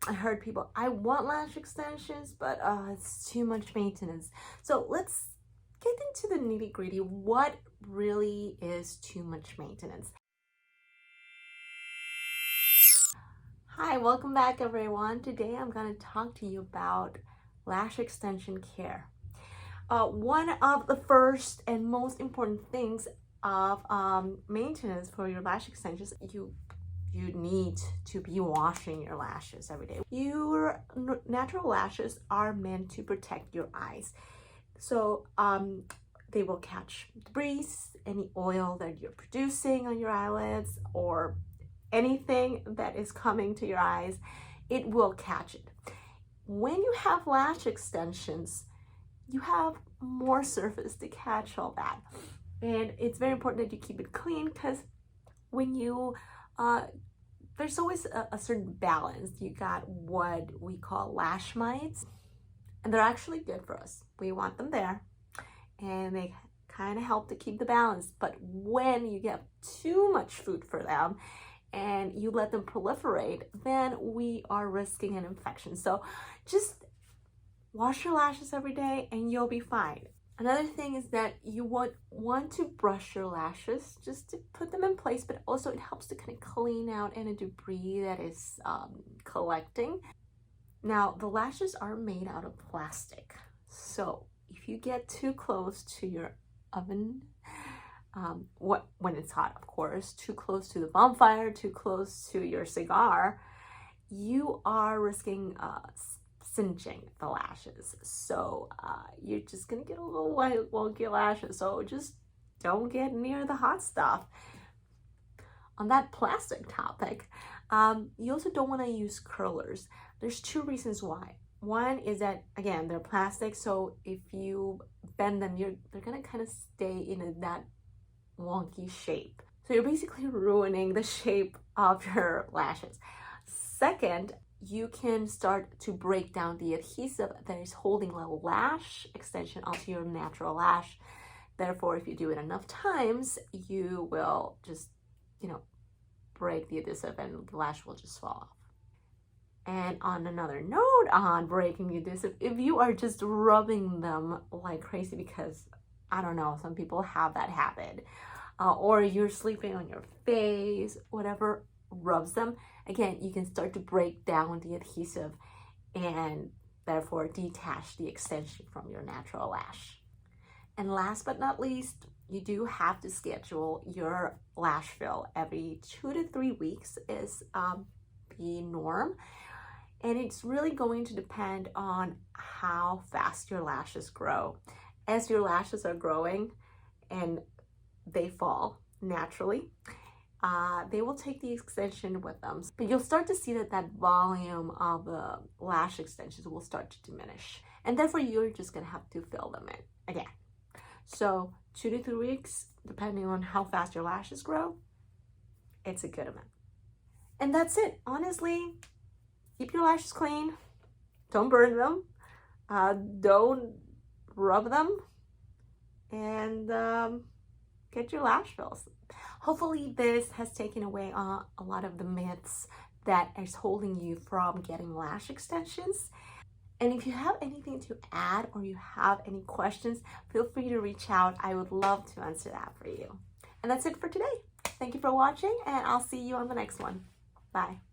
I heard people, I want lash extensions, but it's too much maintenance. So let's get into the nitty-gritty. What really is too much maintenance? Hi, welcome back everyone. Today I'm going to talk to you about lash extension care. One of the first and most important things of maintenance for your lash extensions, you need to be washing your lashes every day. Your natural lashes are meant to protect your eyes. So they will catch debris, any oil that you're producing on your eyelids, or anything that is coming to your eyes, it will catch it. When you have lash extensions, you have more surface to catch all that. And it's very important that you keep it clean, because when you there's always a certain balance. You got what we call lash mites, and they're actually good for us. We want them there, and they kind of help to keep the balance. But when you get too much food for them and you let them proliferate, then we are risking an infection. So just wash your lashes every day and you'll be fine. Another thing is that you want to brush your lashes just to put them in place, but also it helps to kind of clean out any debris that is collecting. Now, the lashes are made out of plastic. So if you get too close to your oven, when it's hot, of course, too close to the bonfire, too close to your cigar, you are risking singeing the lashes. So you're just gonna get a little white, wonky lashes. So just don't get near the hot stuff. On that plastic topic, you also don't want to use curlers. There's two reasons why. One is that, again, they're plastic, so if you bend them, they're gonna kind of stay in that wonky shape. So you're basically ruining the shape of your lashes. Second, you can start to break down the adhesive that is holding the lash extension onto your natural lash. Therefore, if you do it enough times, you will just, break the adhesive and the lash will just fall off. And on another note on breaking the adhesive, if you are just rubbing them like crazy, because I don't know, some people have that habit, or you're sleeping on your face, whatever rubs them, again, you can start to break down the adhesive and therefore detach the extension from your natural lash. And last but not least, you do have to schedule your lash fill every 2 to 3 weeks is the norm. And it's really going to depend on how fast your lashes grow. As your lashes are growing and they fall naturally, they will take the extension with them. But you'll start to see that volume of the lash extensions will start to diminish. And therefore, you're just gonna have to fill them in again. So 2 to 3 weeks, depending on how fast your lashes grow, it's a good amount. And that's it. Honestly, keep your lashes clean. Don't burn them. Don't rub them. And get your lash fills. Hopefully this has taken away a lot of the myths that is holding you from getting lash extensions. And if you have anything to add or you have any questions, feel free to reach out. I would love to answer that for you. And that's it for today. Thank you for watching, and I'll see you on the next one. Bye.